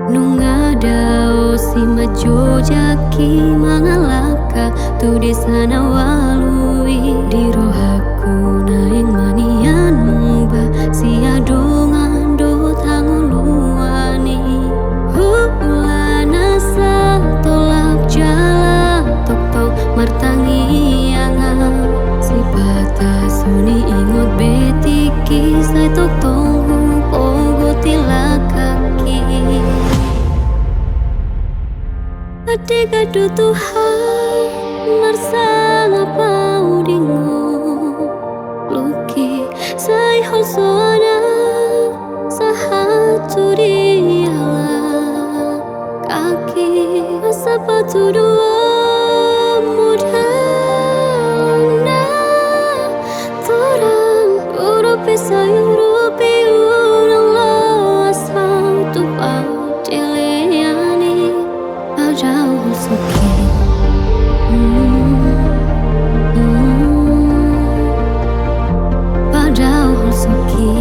Nungadao si majojaki mangalaka tu desana walui di rohaku naing manian mungba si adongan do tanguluani hulana sa tolak jala tok martangi anga si batas suni ingot betiki sai tok tonghu pogo tilakaki Adega do Tuhan marsang apa udingo luki sai holsona sahatu diala kaki sepatu dua mudana torang urupi sayurupi urang lo asal tupa deleani jauh suki padahal suki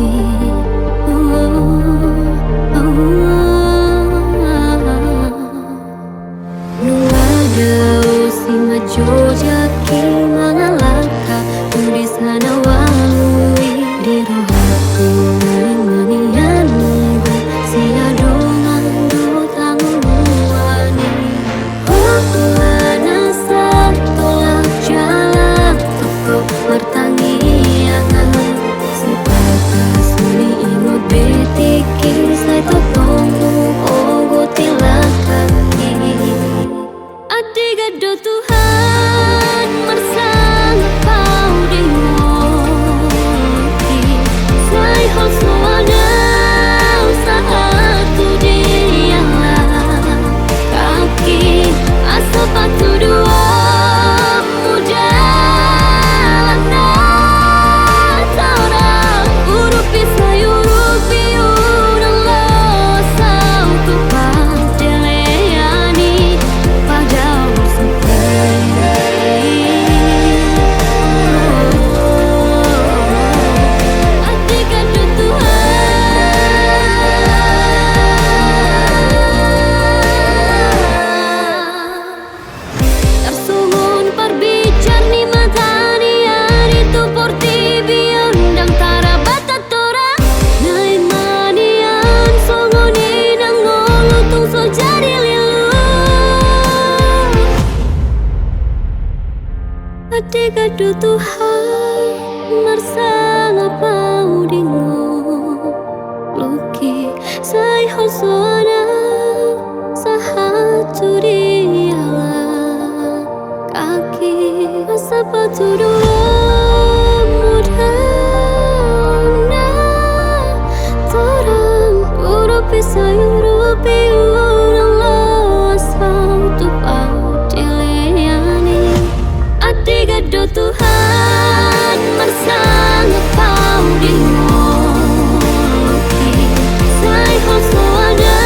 Nungadao si majojaki mangalaka tu di sana walui di rohaku naing manian mungba si adongan do tanguluani hulana sa tolak jala tok martangi anga si batas suni ingot betiki sai tok tonghu ogo tilakaki Adega do Tuhan marsang pau dingoki sai hol suana sahatu diala kaki asal patu dua mudana torang urupi sayurupi urang lo asal tupa deleani padahal suki Adega do Tuhan Tarsungun parbicar ni matani ari tu porti biundang tarabata tora nain manian songoni nang ngolu tung so jadi lilu Adega do Tuhan marsang apa udingo luki sai holsona sahatu diala kaki sepatu dua mudana torang urupi sayurupi urang lo asal tupa deleani Adega do Tuhan marsang pau dingoki sai holsona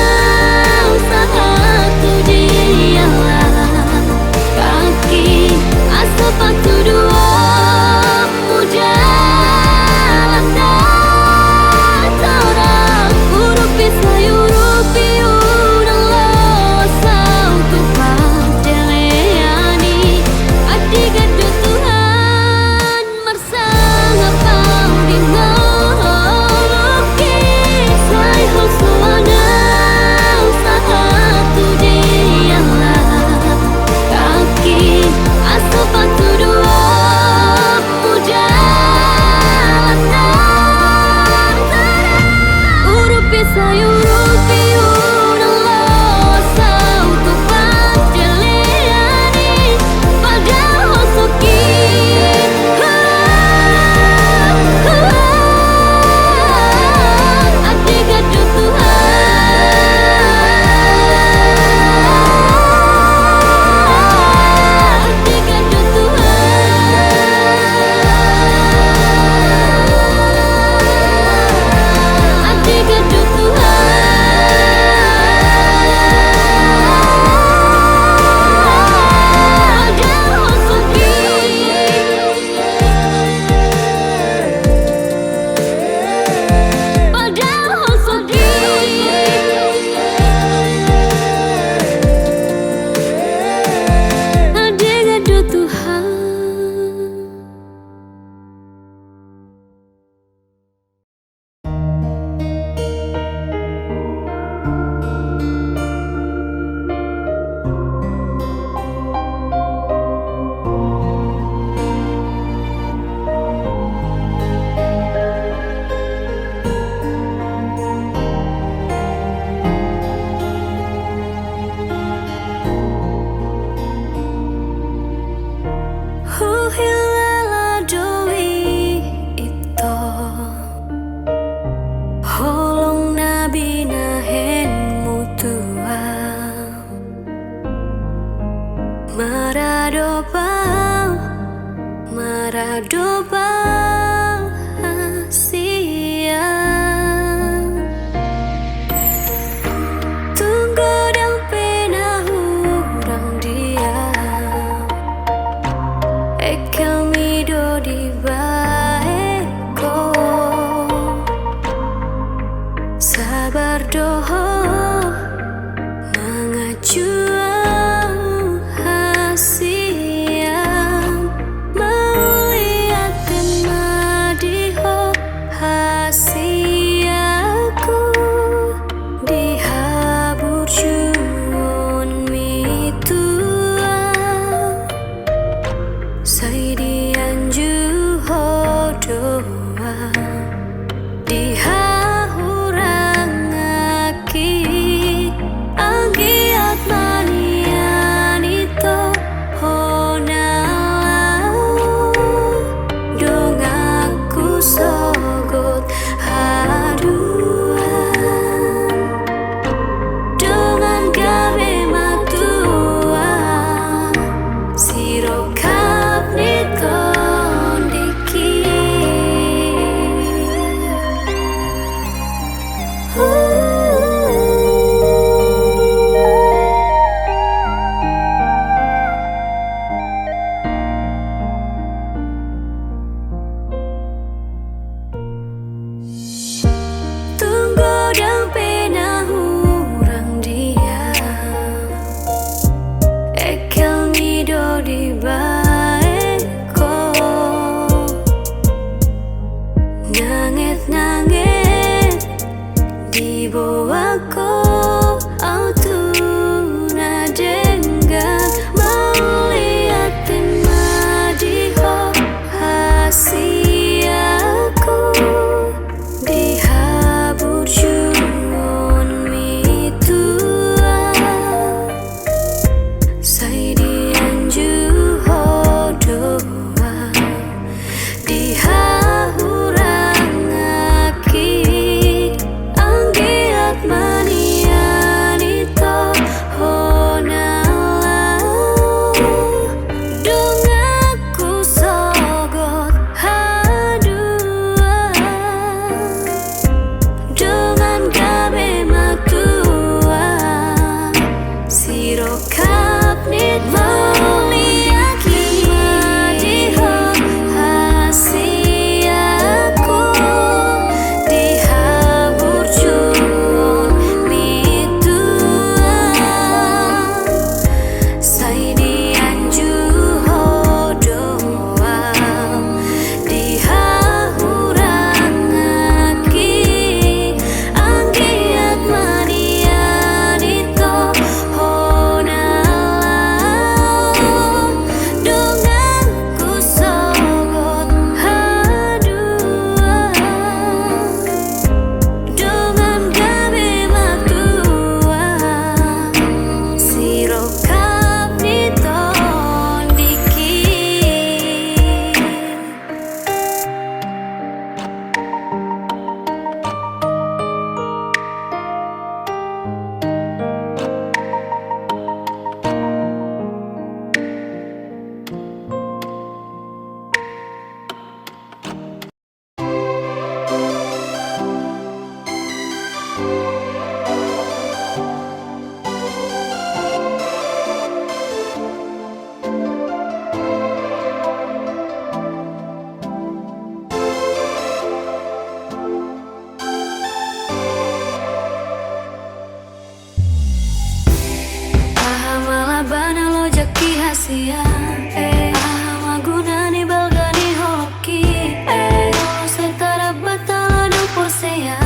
sahatu diala kaki asal patu dua mudana torang urupi sayuru do bahagia. Tunggu dan pena hurang dia ekel mido di baeko sabar doho mengacu hasian melihat madiho hasiaku dihabur cuon mitua sai dianju hodoa dihahurang aki anggiat manian itu honalau dong aku sogot haduan dengan gawe matua sirokap nikon tunggu dan pena hurang dia ekel mido di baeko nanget-nanget di bawahku autuna dengan melihat madiho hasiaku dihabur cuon mitua sai dianju hodoa dihahurang aki anggiat manian itu honalau dong aku sogot haduan dengan gawe matua sirokap nit meliaki madiho hasiaku dihabur cuon mitua sai dianju hodoa dihahurang aki anggiat manian itu honalau dong aku sogot haduan dengan gawe matua sirokap niton dikit. Malah lo jaki hasia gunani balgani hoki setara batala do posea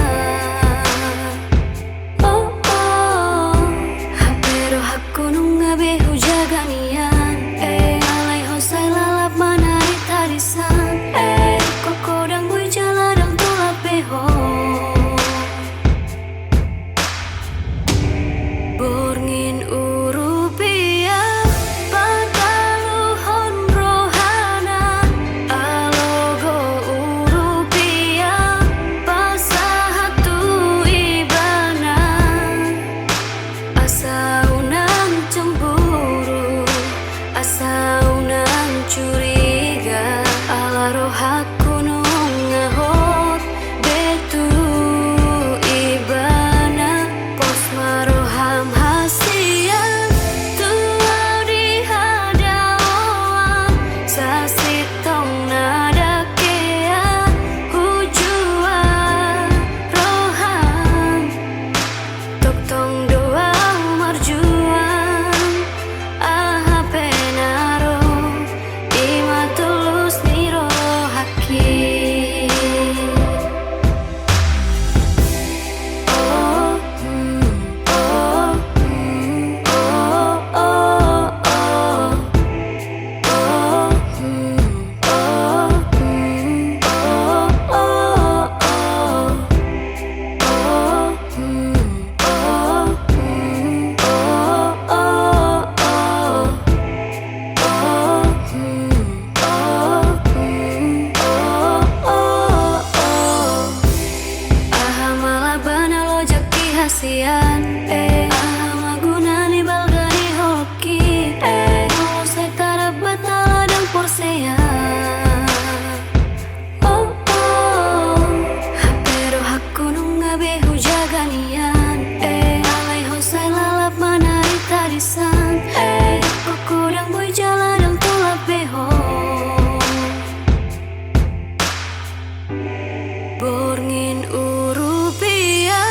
oh oh hapero hakunung ngabe hujaganian alai hosai lalap manari tarisan kokodang bui jaladang tulap beho borngin urupia padaluho porsian magunani balgani hoki saya tarap batala dan porsian oh oh pero hakku nunga behu jaganian alai hosai lalap manari tarisan kukurang boy jalan yang tulap beho Borngin urupia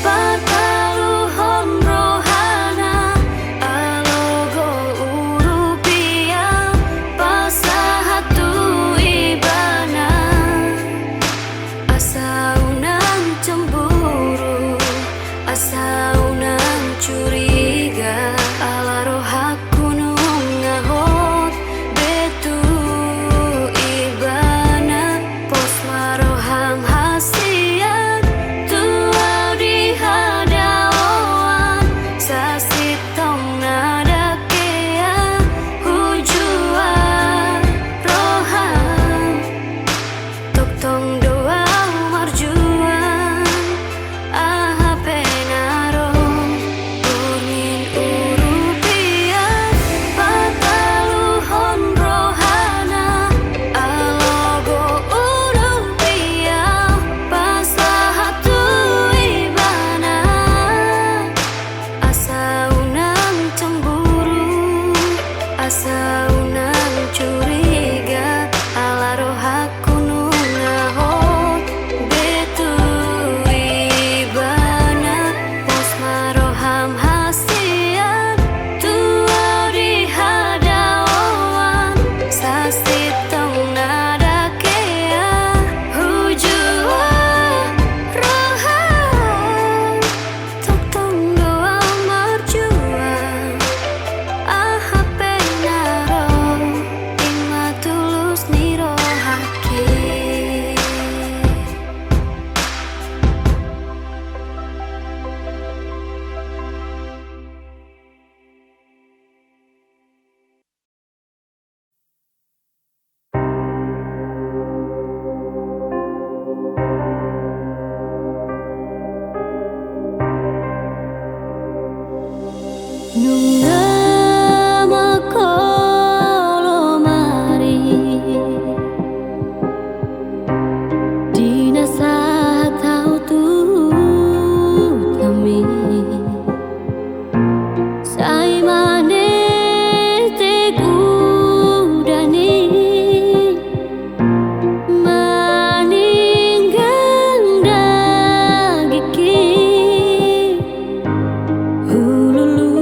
pataluhon rohana alogo urupia pasahatu ibana asa unang cemburu asa unang curiga ala rohaku nungahot betu ibana pos maroham hasian tuau di hadawan sasitong nada kea hujua roham toktong doa marjuan aha penarong Borngin urupia pataluhon rohana alogo urupia pasahatu ibana asa unang cemburu asa unang curiga ala rohaku nungahot betu ibana pos maroham hasian tuau di hadawan sasitong nada kea hujua roham toktong doa marjuan aha penaro ima tulus ni rohaki Nunga makolo mari Dina sa tau tu kami Sai mane te kudani Maninggang dagiki Hululu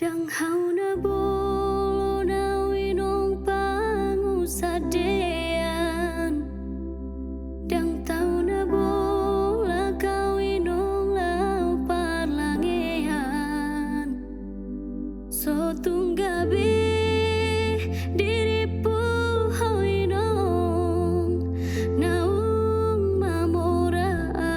Dang hauna bolo na winong pangusadean. Dang tau na bola kawinong lau parlangean. So tunggabi diripu hoinong naung mamorao.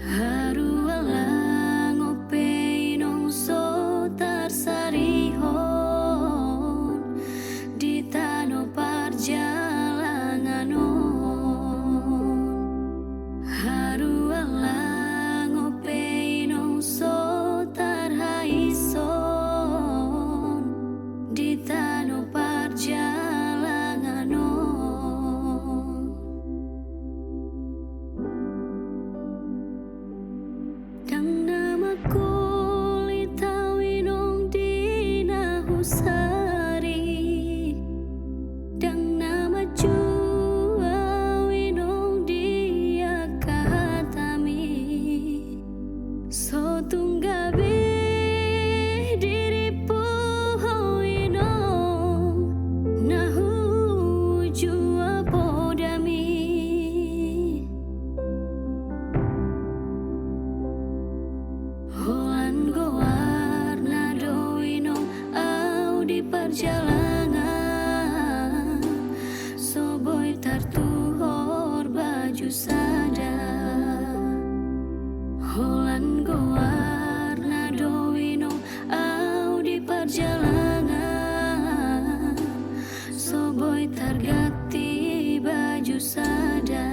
Haru alang opeinong so tarsarihon di tano parjalanganon. Haru alang opeinong so tarhaison di tano parjalanganon. Dang nama kulit tawinong dinahusari. Dang nama jua winong dia kahatami. So tunggabi diripu hoinong nahu jua podami. Holan gowarna doinong au di perjalanan. Soboy tartuhor baju sadar. Holan gowarna doinong au di perjalanan. Soboy targati baju sadar. Dang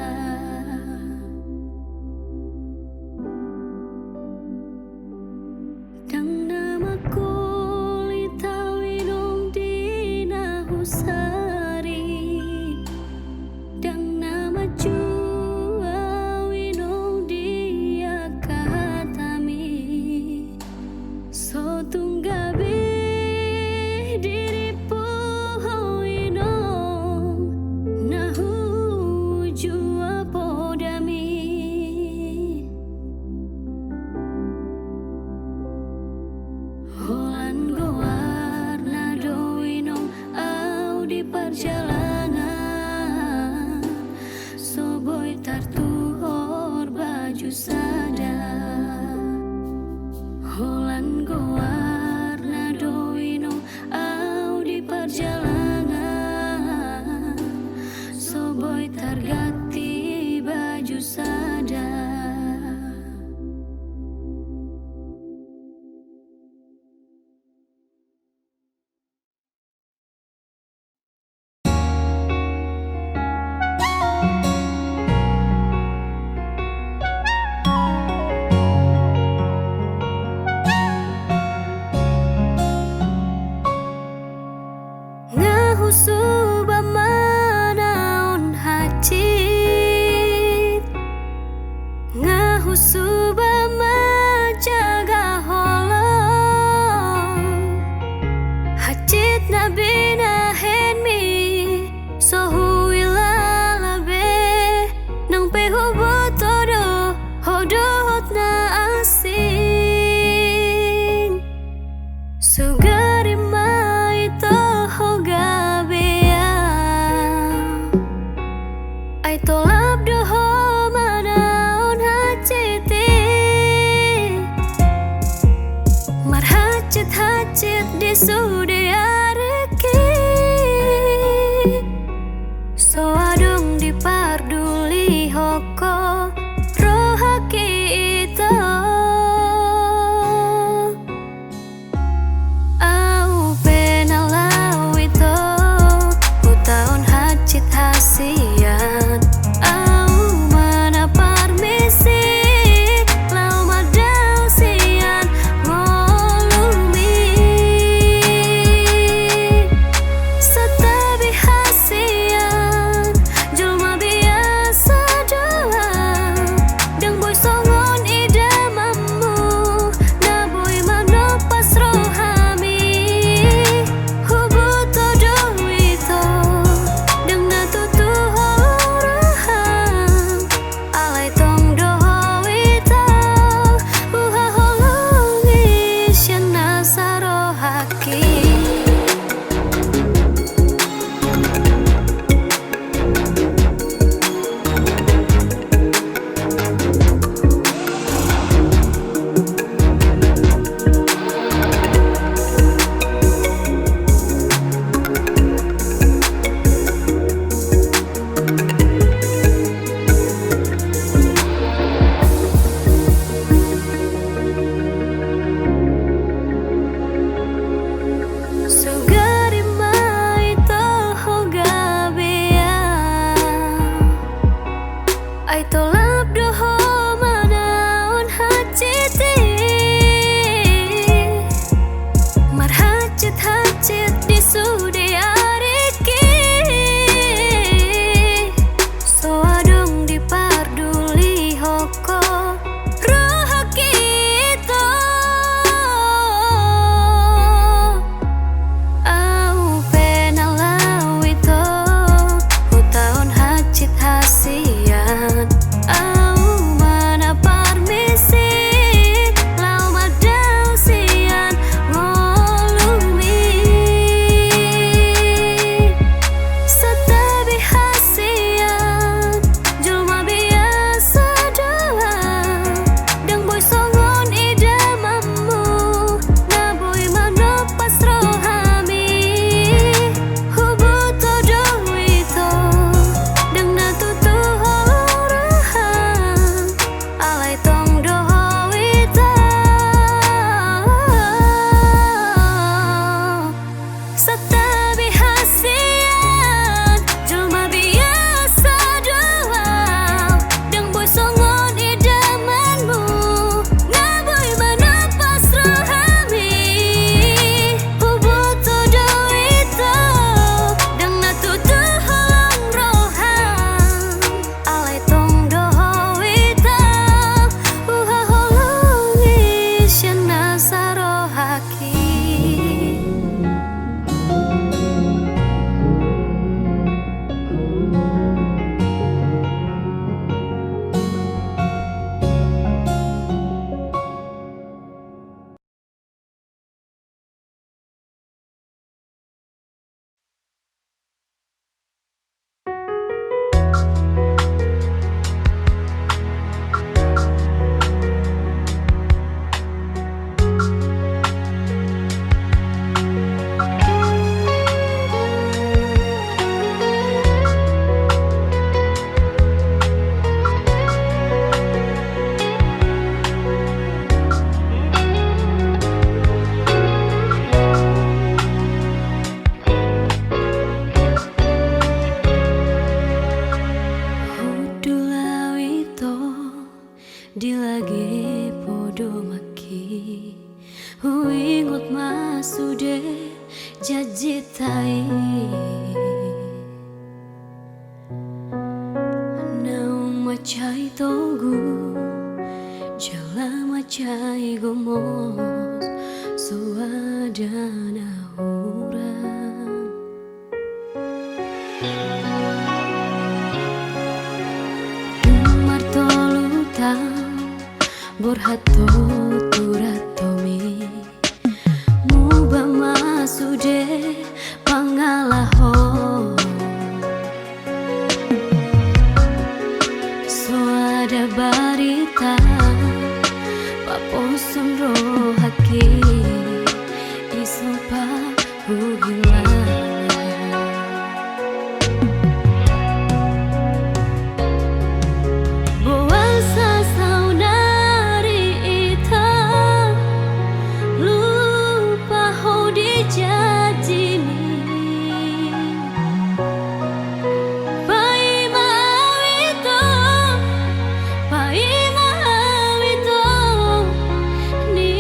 nama kulita winong dina husari, dang nama jua winong dia katami, so tunggabi diripu winong nahu jua podami. Holan goar nado winong au di perjalanan, so boy tartuhor baju sada. Holan goar nado winong au di perjalanan, so boy targati baju sada. Suba manaon hacit, ngahu suba majaga holong, hacit na binahen mi, so huila labe, nang pehubot todo, hodot na asing, sugari ma ito hoga. Ay tolap doho manaon haciti, mar hacit di sude areki, so adong di parduli hoko rohaki ito. Au penalau ito, utaon hacit hasian. Ay tolap doho manaon haciti, mar hacit di sude areki, so adong di parduli hoko rohaki ito. Au penalau ito, utaon hacit hasian. Au mana parmisi, lau madau sian ngolumi, Dilage podo maki Huingot masude jajitai Naung macai togu Jala macai gomos Suadana hurang Umar tolu tau Borhato turatomi Muba masude pangalaho So ada barita Paposon rohaki Isopa huhilang Ni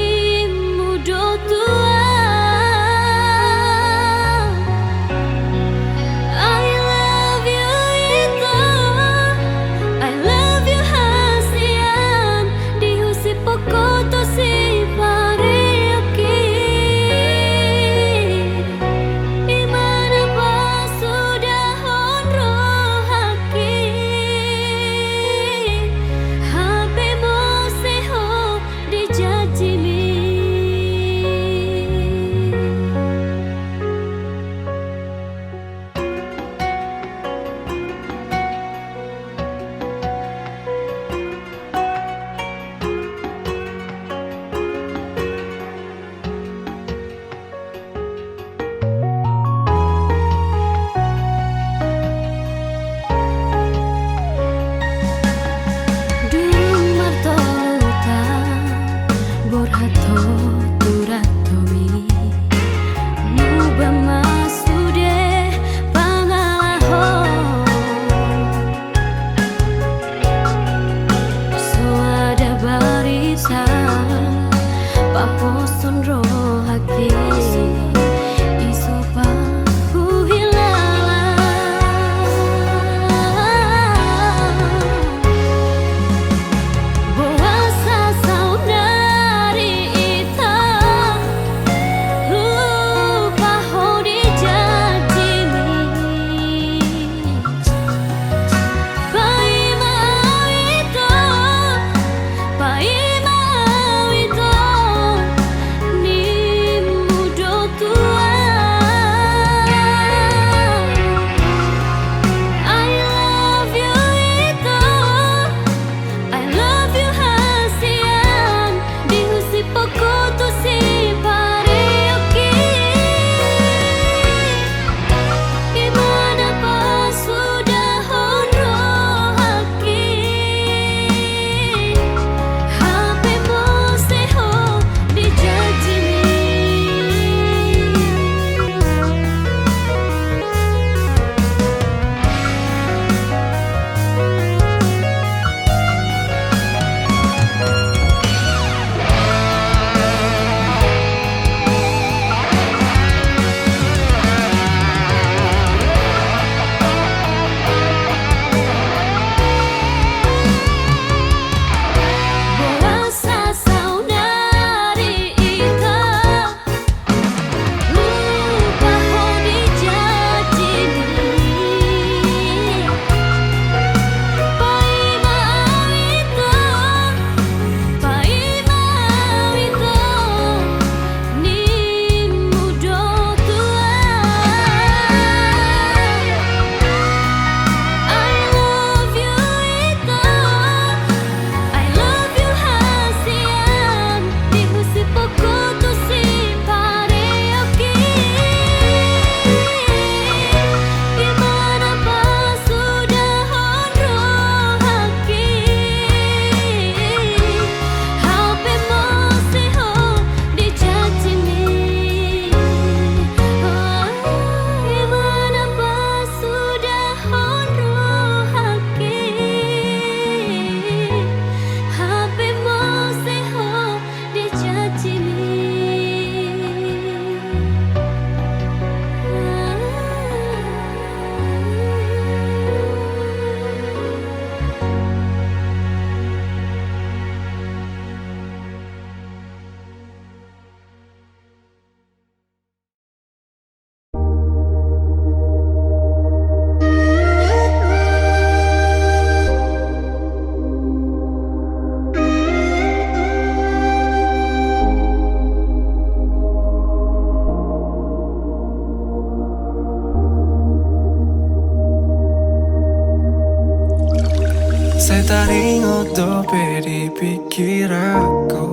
Setaringo dope dipikir aku,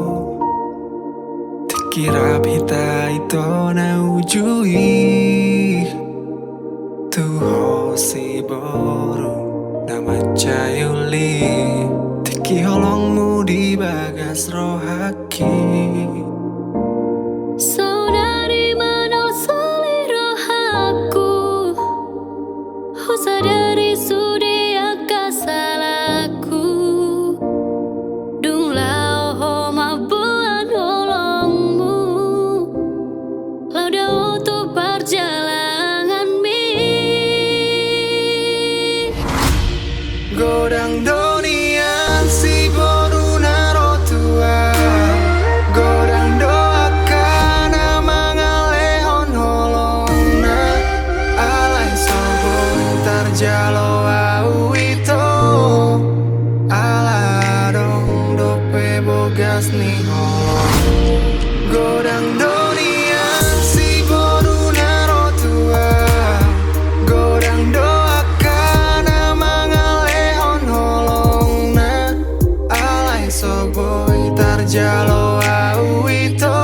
dikira pita itu na ujui tuho si boru nama cayuli tiki holongmu di bagas rohaki. Saudari manol seliro aku, sadari sudi akasalku. Dung lao ho mabuan holongmu, lau dah untuk perjalanan mi. Godang donian si boru naro tua, godang doakan mangalehon holongna, alai sobon tarjalo au itu, ala dong dope bogas ni holong. Godang donian si boru naro tua, godang doakan mangalehon holongna, alai soboy tarjalo au itu,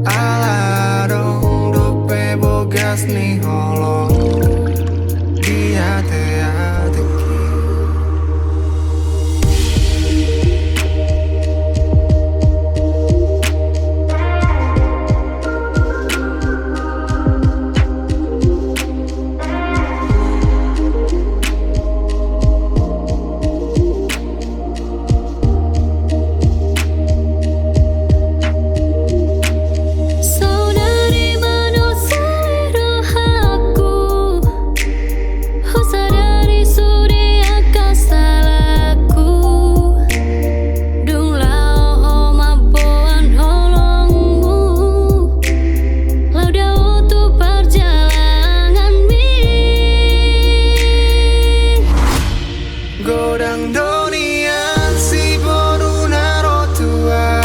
ala dong dope bogas ni holong. Dia teateki. Saudari manol seliro aku, sadari sudi akasalku. Dung lao ho mabuan holongmu, lau dah untuk perjalanan mi. Godang donian si boru naro tua,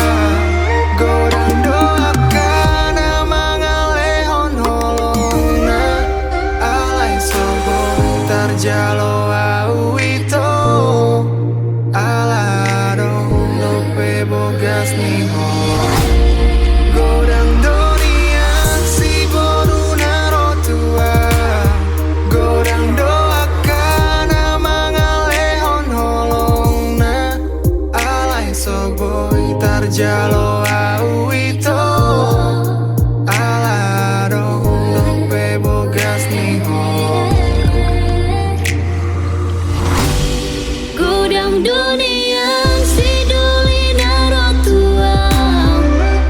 godang doakan mangalehon holongna, alai sobon tarjalo au itu, ala dong dope bogas ni holong. Godang donian si boru naro tua, godang doakan mangalehon holongna, alai soboy tarjalo au itu, ala dong dope bogas ni holong. Godang dunia si duli naro tua,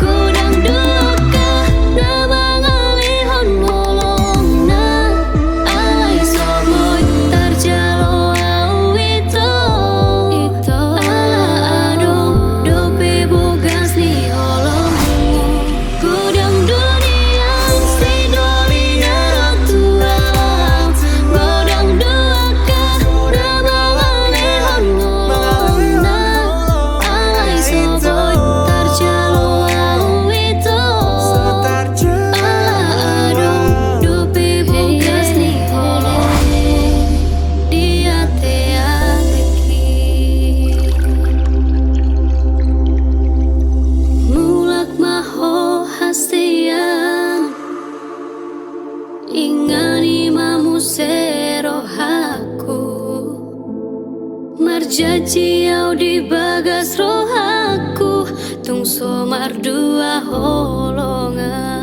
godang doaka nama ngalihon holongna, alai soboy tarjalo au itu, ala adong dope bogas ni holongmu. Godang dunia si duli naro tua, godang doaka nama ngalihon holongna, alai soboy tarjalo au itu, ala adong dope bogas ni holongmu. Dia teateki mulak maho hasian, ingani mamu serohaku, marjaji au di bagas rohaku, tung somar dua holongan.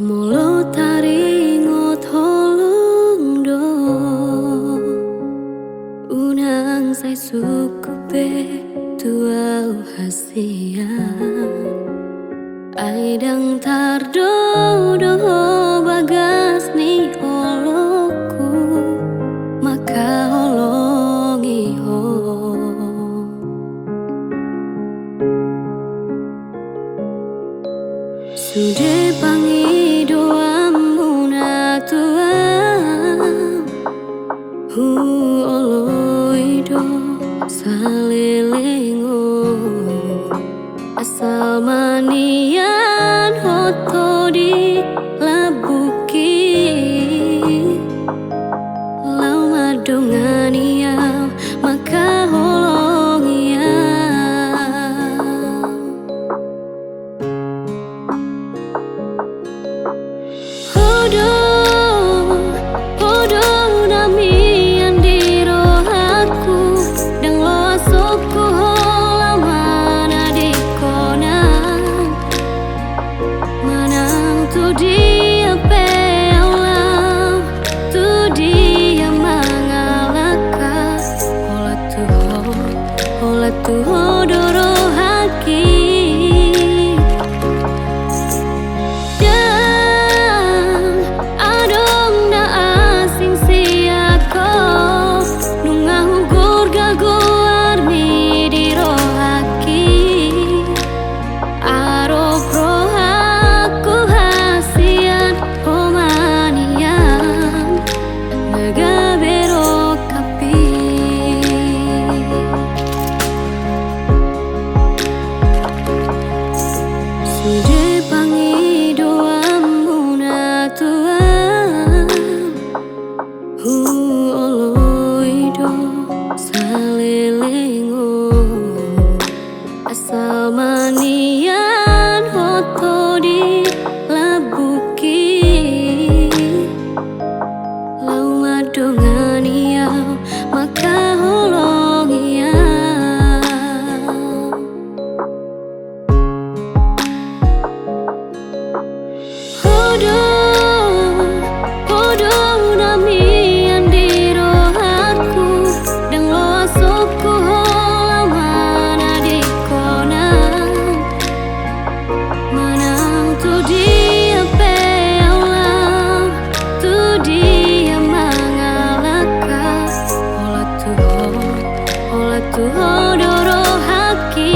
Molo taringot holong do unang say sukupe tuau hasian aidang tardo do bagas ni holoku maka holongi ho sude pangi doamu na tuam hu oloido salelengo asal manian hoto di labuki lau madongania maka holongia hodo hodo nami andiro aku dang lo asokku hola mana di konang manang tu dia peolau tu dia mangalaka hola tu hodoro haki sude pangi doamu na tuam hu oloido salelengo asal manian hoto di labuki lau madongania maka holongia hodo hodo nami andiro aku dang lo asokku hola mana di konang manang tu dia peolau tu dia mangalaka hola tu hodoro haki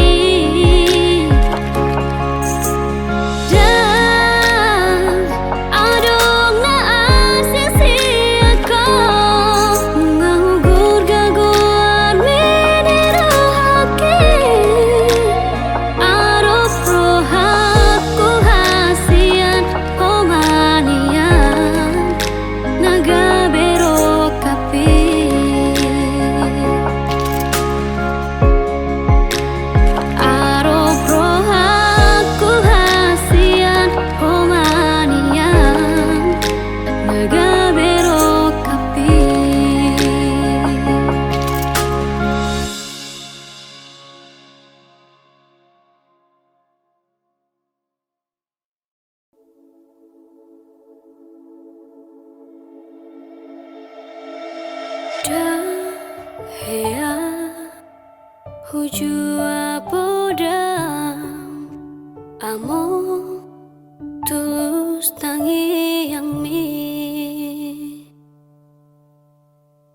hea hujua podam amo tulus tangi yang mi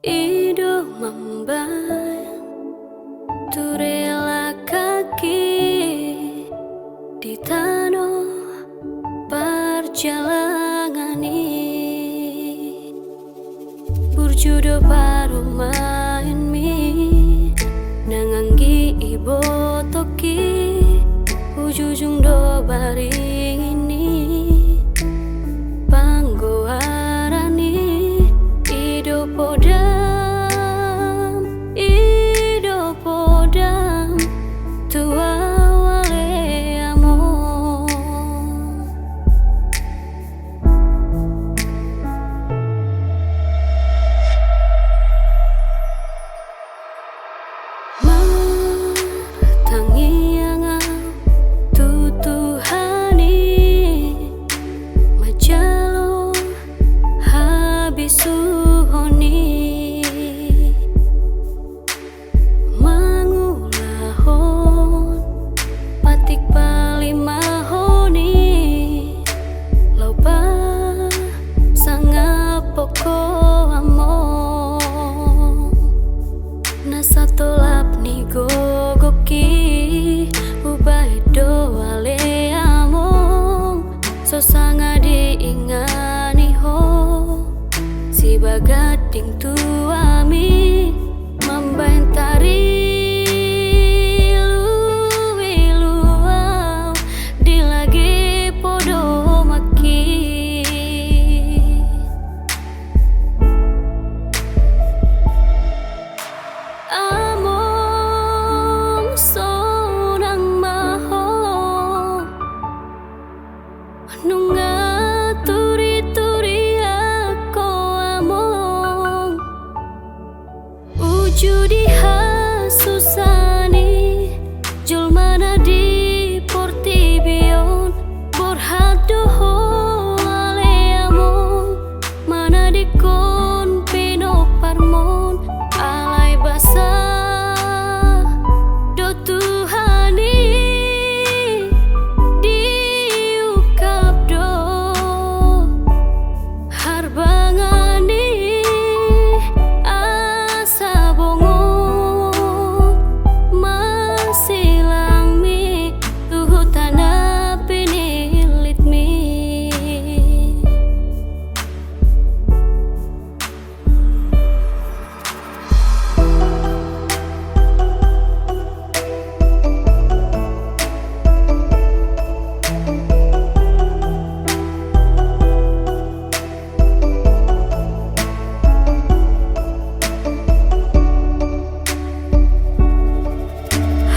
ido membayang turela kaki di tanah perjalanan ini burjudo baru main mi nanganggi ibo toki ujujung do baring ini panggoarani ido podam tua wale amo tangi yang tutuhani ding tuami membentari luau di lagi podo maki among sonang maho nunga turi-turi ako among ujudi hasusani julmana di portibion borhak doho ale among mana di kon pino parmon alai basa do Tuhani di ukap do harbangani asa bongo masilang mi tuhutana pinilit mi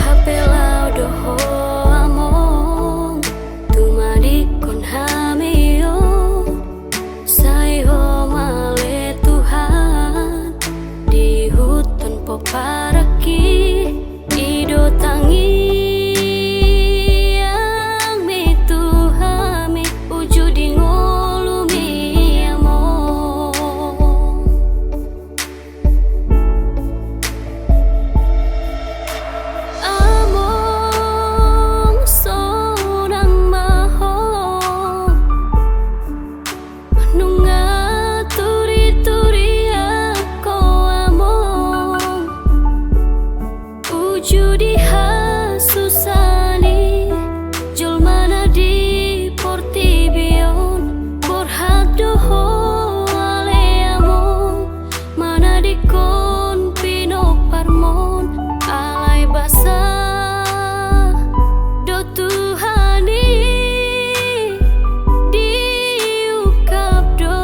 hapelau doho among tumadi kon hamio sai ho male Tuhan di hutan poparaki ido tangi yang mi Tuhami ujudi ngolumi among among sonang maho nunga turi-turi ako among ujudi hasusani julmana di portibion borhak doho ale among mana di kon pino parmon alai basa do Tuhani di ukap do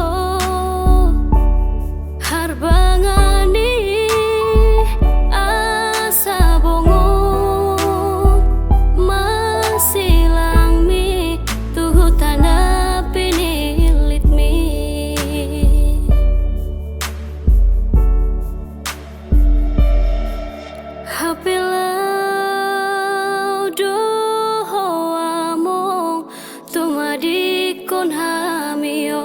harbangani asa bongo masilang mi tuhutana pinilit mi hapelau doho among tumadi kon hamion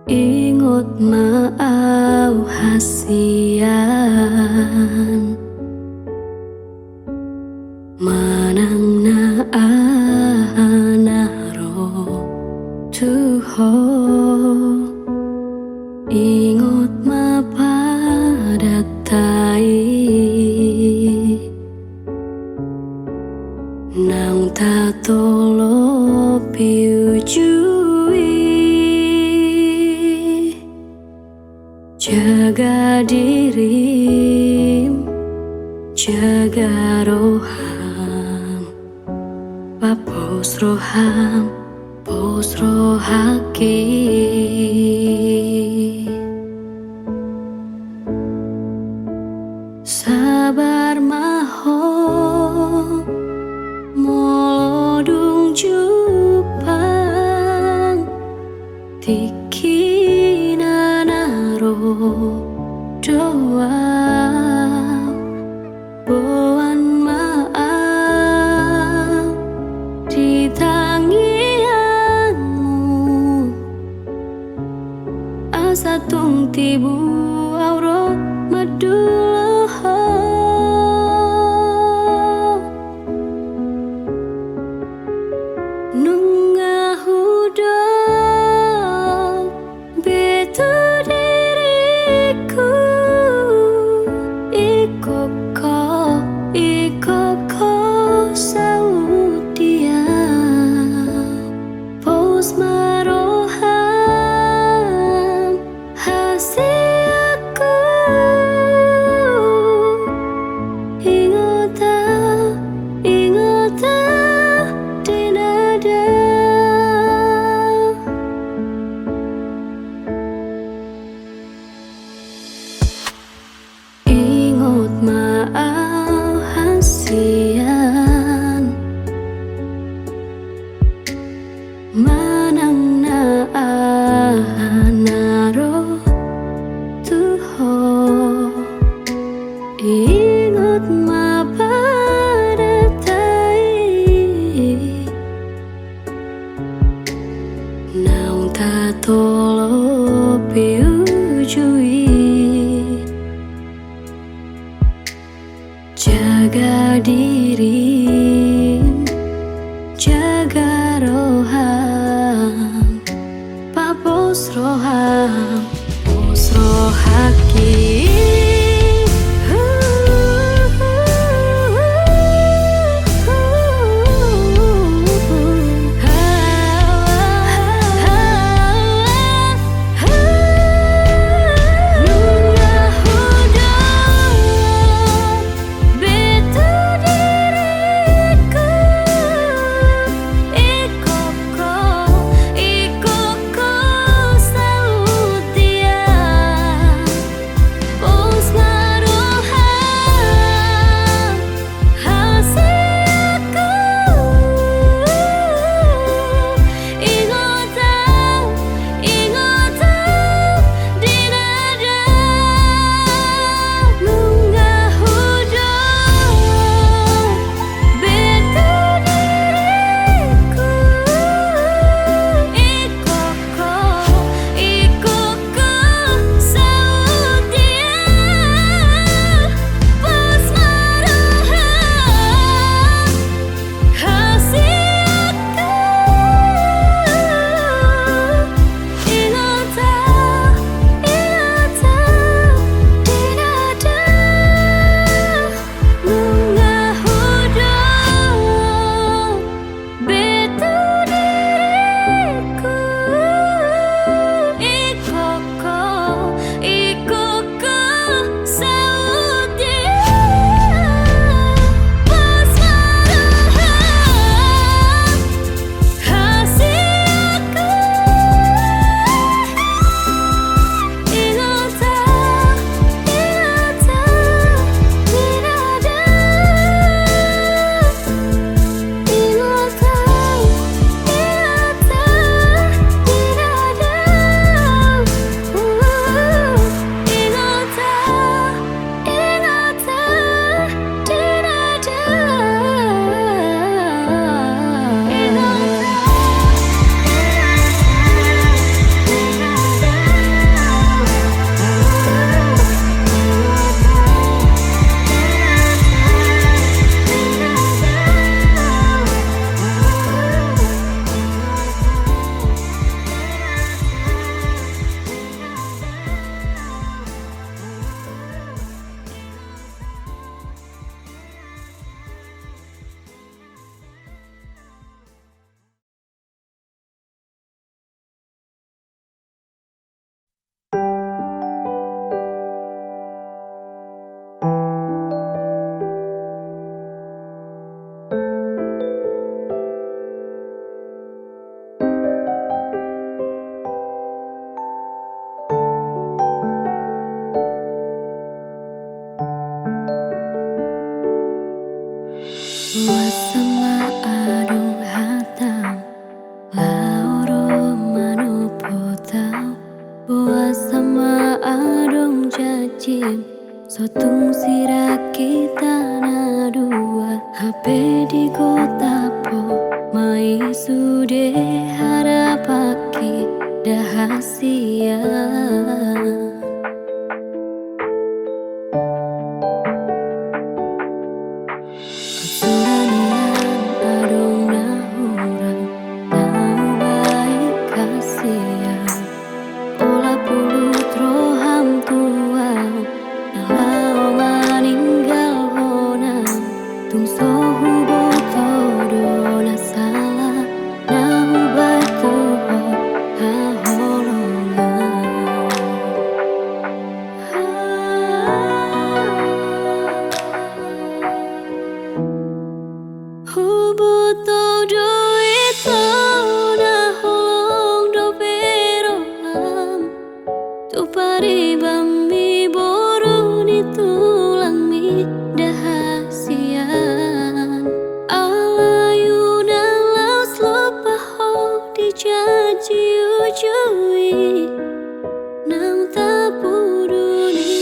ingot maau hasian manang na anaro tuho ingot mapadatai nang tatolo piujui jaga dirim jaga roham bapos roham pos rohaki sabar maho molodung jupang tikina naro doa boan maaf di tangianmu asa tung nung tibu auro maduloho nunga hudo betu diriku ikoko saudia pos maroham hasiaku ingota dinada ingot maau hasian manang na naro tuho ingot mapadatai naung tatolo piujui jaga diri jaga roham papos roham pos rohaki Wasama adong hatang lauro manupotau Wasama adong jajim sotung sira kita nadua HP di kota po mai sude harapaki dahasia paribami boroni tulangmi dahasian alayuna laus lupaho dijanji ujui nang tapuduni.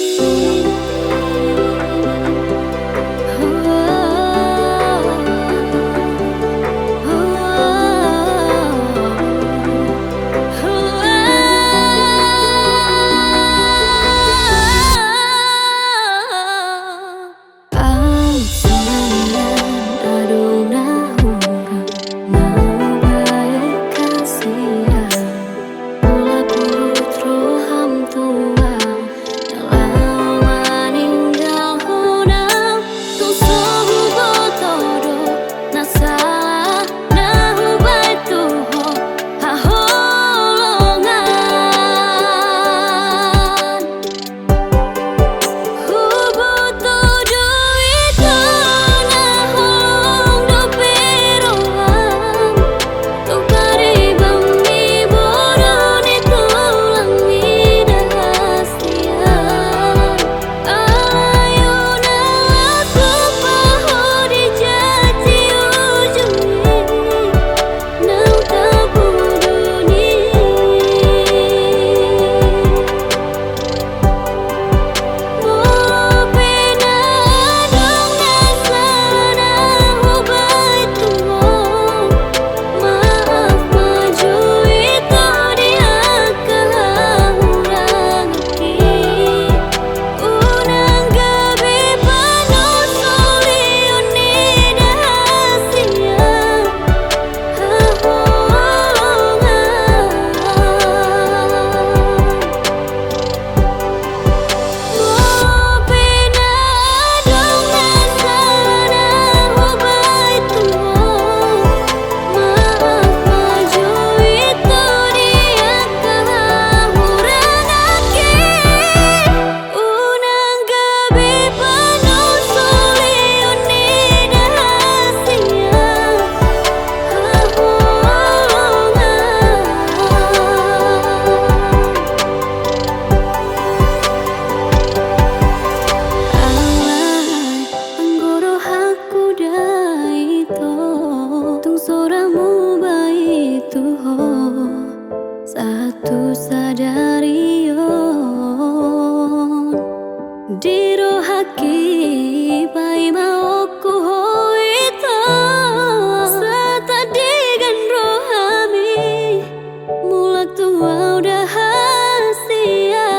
Satu sadarion diro haki pai mauku hoito satadigan rohami mulak tua udah hasian.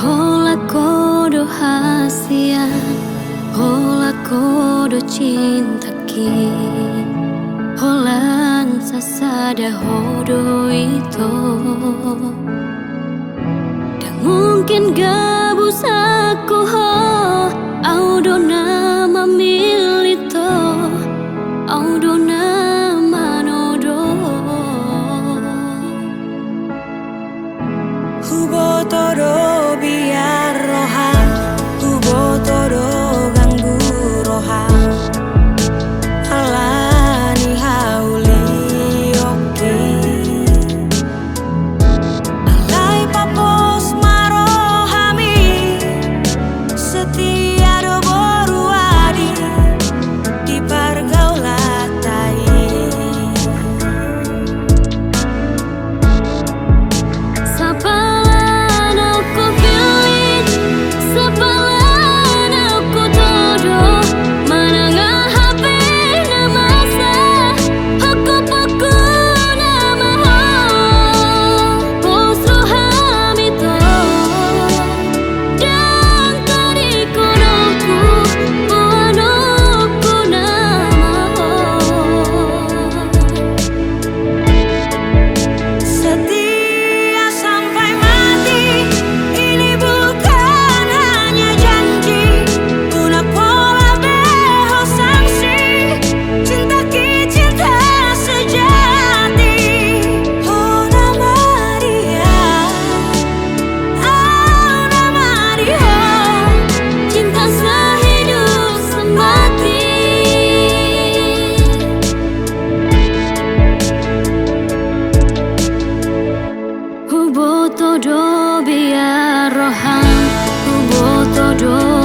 Hola kodo hasian, hola kodo cintaki, holan sasada hodo itu. Dan mungkin gabusaku ho, audo nama milito, audo nama nodo. Hubo todo biar rohan, hubo todo ganggu rohan. Alani hauli oke, alai papos marohami, setia do boru adi di pergaulatai. Sapalan aku todo biar rohan, todo